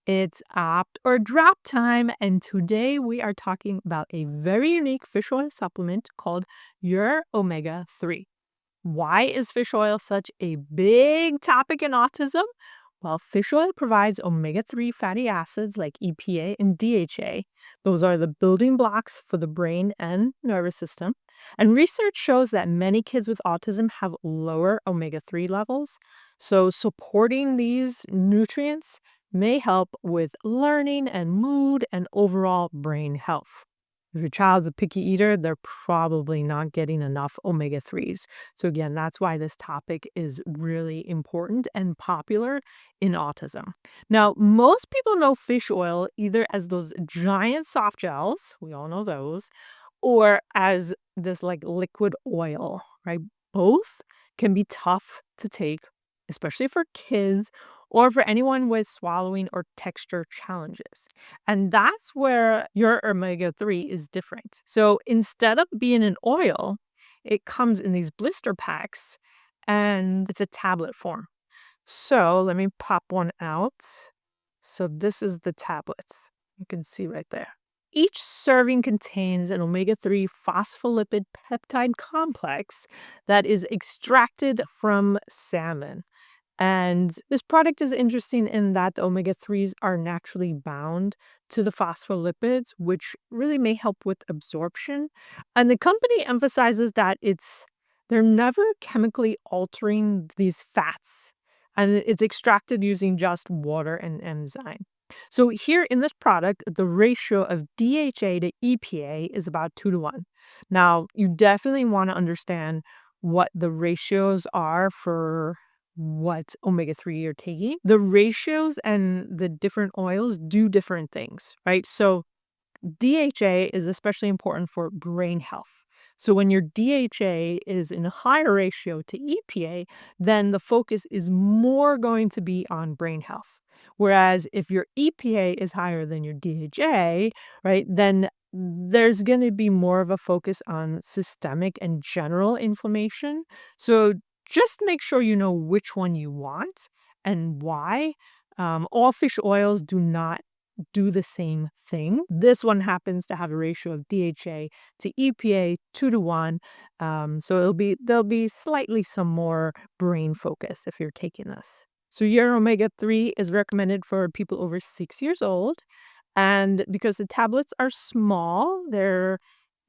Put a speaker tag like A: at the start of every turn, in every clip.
A: It's opt or drop time, and today we are talking about a very unique fish oil supplement called EurOmega 3. Why is fish oil such a big topic in autism? Well, fish oil provides omega 3 fatty acids like EPA and DHA. Those are the building blocks for the brain and nervous system. And research shows that many kids with autism have lower omega 3 levels. So, supporting these nutrients may help with learning and mood and overall brain health. If your child's a picky eater, they're probably not getting enough omega 3s. So, again, that's why this topic is really important and popular in autism. Now, most people know fish oil either as those giant soft gels, we all know those, or as this like liquid oil, right? Both can be tough to take, especially for kids or for anyone with swallowing or texture challenges. And that's where your omega 3 is different. So instead of being an oil, it comes in these blister packs and it's a tablet form. So let me pop one out. So this is the tablets. You can see right there. Each serving contains an omega 3 phospholipid peptide complex that is extracted from salmon. And this product is interesting in that the omega 3s are naturally bound to the phospholipids, which really may help with absorption. And the company emphasizes that they're never chemically altering these fats, and it's extracted using just water and enzyme. So here in this product, the ratio of DHA to EPA is about 2 to 1. Now, you definitely want to understand what the ratios are for what omega 3 you're taking. The ratios and the different oils do different things, right? So DHA is especially important for brain health. So when your DHA is in a higher ratio to EPA, then the focus is more going to be on brain health. Whereas if your EPA is higher than your DHA, right, then there's going to be more of a focus on systemic and general inflammation. So just make sure you know which one you want and why. All fish oils do not do the same thing. This one happens to have a ratio of DHA to EPA 2 to 1. So there'll be slightly some more brain focus if you're taking this. So your omega 3 is recommended for people over 6 years old. And because the tablets are small, they're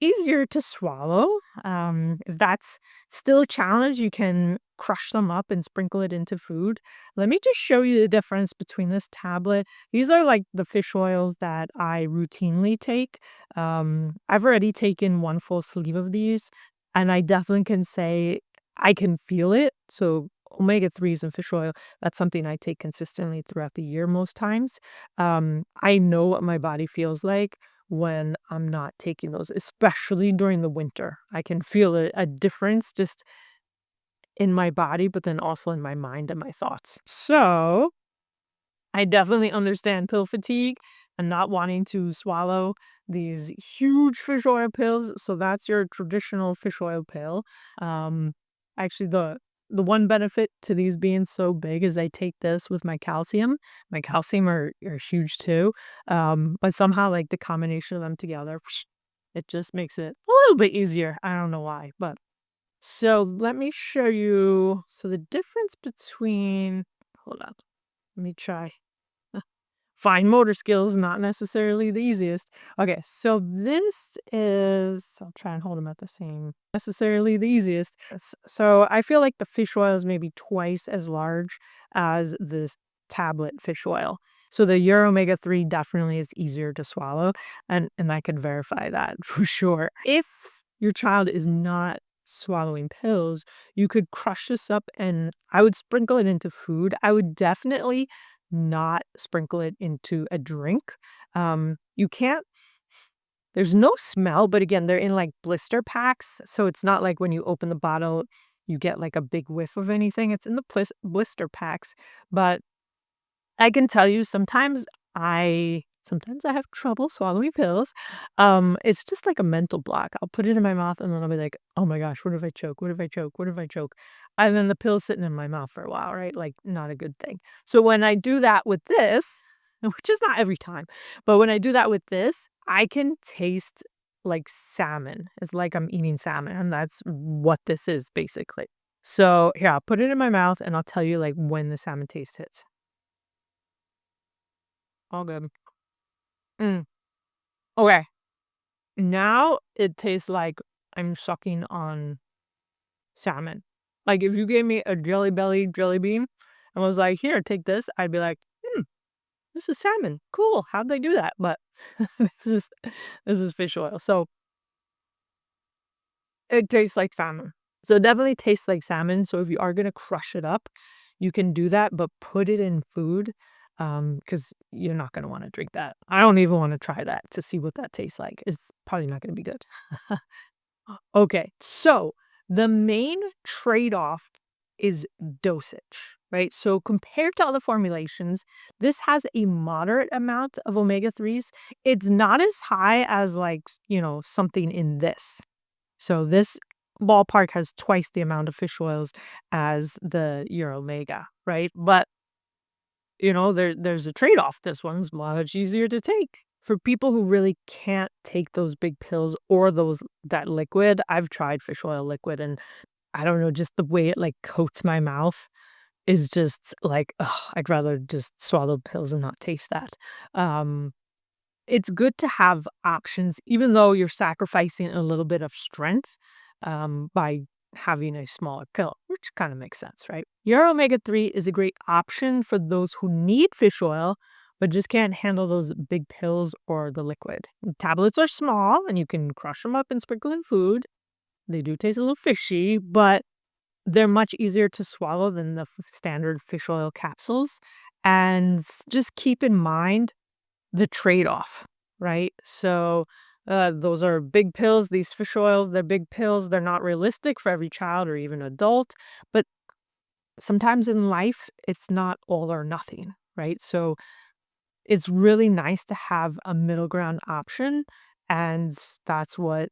A: easier to swallow. If that's still a challenge, you can crush them up and sprinkle it into food. Let me just show you the difference between this tablet. These are like the fish oils that I routinely take. I've already taken one full sleeve of these, and I definitely can say I can feel it. So omega 3s and fish oil, that's something I take consistently throughout the year most times. I know what my body feels like when I'm not taking those, especially during the winter. I can feel a difference just in my body, but then also in my mind and my thoughts. So I definitely understand pill fatigue and not wanting to swallow these huge fish oil pills. So that's your traditional fish oil pill. Actually, the one benefit to these being so big is I take this with my calcium. My calcium are huge too. But somehow like the combination of them together, it just makes it a little bit easier. I don't know why, but so let me show you. So the difference between, hold on, let me try. Fine motor skills, not necessarily the easiest. Okay, so this is, I'll try and hold them at the same, necessarily the easiest. So I feel like the fish oil is maybe twice as large as this tablet fish oil. So the EurOmega 3 definitely is easier to swallow, and I can verify that for sure. If your child is not swallowing pills, you could crush this up and I would sprinkle it into food. I would definitely not sprinkle it into a drink. You can't, there's no smell, but again, they're in like blister packs. So it's not like when you open the bottle, you get like a big whiff of anything. It's in the blister packs. But I can tell you sometimes I have trouble swallowing pills. It's just like a mental block. I'll put it in my mouth and then I'll be like, oh my gosh, what if I choke? What if I choke? What if I choke? And then the pill's sitting in my mouth for a while, right? Like not a good thing. So when I do that with this, which is not every time. But when I do that with this, I can taste like salmon. It's like I'm eating salmon, and that's what this is basically. So here, I'll put it in my mouth and I'll tell you like when the salmon taste hits. All good. Mm. Okay. Now it tastes like I'm sucking on salmon. Like if you gave me a Jelly Belly jelly bean and was like, "Here, take this," I'd be like, "Hmm, this is salmon. Cool. How'd they do that?" But this is this is fish oil. So it tastes like salmon. So it definitely tastes like salmon. So if you are gonna crush it up, you can do that, but put it in food, because you're not gonna wanna drink that. I don't even wanna try that to see what that tastes like. It's probably not gonna be good. Okay, so the main trade-off is dosage, right? So compared to other formulations, this has a moderate amount of omega-3s. It's not as high as like, something in this. So this ballpark has twice the amount of fish oils as the EurOmega, right? But, there's a trade-off. This one's much easier to take. For people who really can't take those big pills or that liquid, I've tried fish oil liquid, and I don't know, just the way it, like, coats my mouth is just like, ugh, I'd rather just swallow pills and not taste that. Um it's good to have options even though you're sacrificing a little bit of strength, by having a smaller pill, which kinda makes sense, right? Your omega-3 is a great option for those who need fish oil, but just can't handle those big pills or the liquid. Tablets are small, and you can crush them up and sprinkle in food. They do taste a little fishy, but they're much easier to swallow than the standard fish oil capsules, and just keep in mind the trade-off, right? So, those are big pills, these fish oils, they're big pills, they're not realistic for every child or even adult, but sometimes in life, it's not all or nothing, right? So, it's really nice to have a middle ground option, and that's what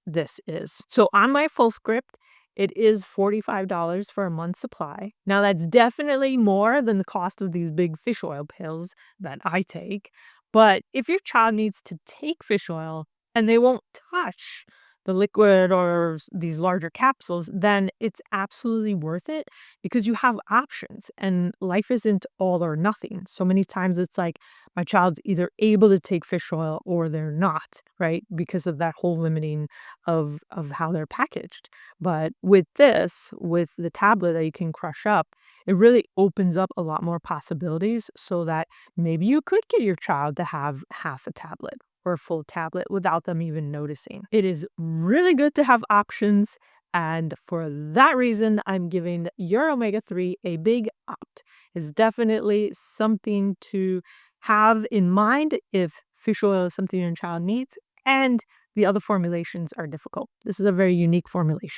A: this is. So on my full script, it is $45 for a month's supply. Now that's definitely more than the cost of these big fish oil pills that I take, but if your child needs to take fish oil and they won't touch the liquid or these larger capsules, then it's absolutely worth it because you have options and life isn't all or nothing. So many times it's like my child's either able to take fish oil or they're not, right? Because of that whole limiting of how they're packaged. But with this, with the tablet that you can crush up, it really opens up a lot more possibilities so that maybe you could get your child to have half a tablet or a full tablet without them even noticing. It is really good to have options. And for that reason, I'm giving your omega-3 a big opt. It's definitely something to have in mind if fish oil is something your child needs and the other formulations are difficult. This is a very unique formulation.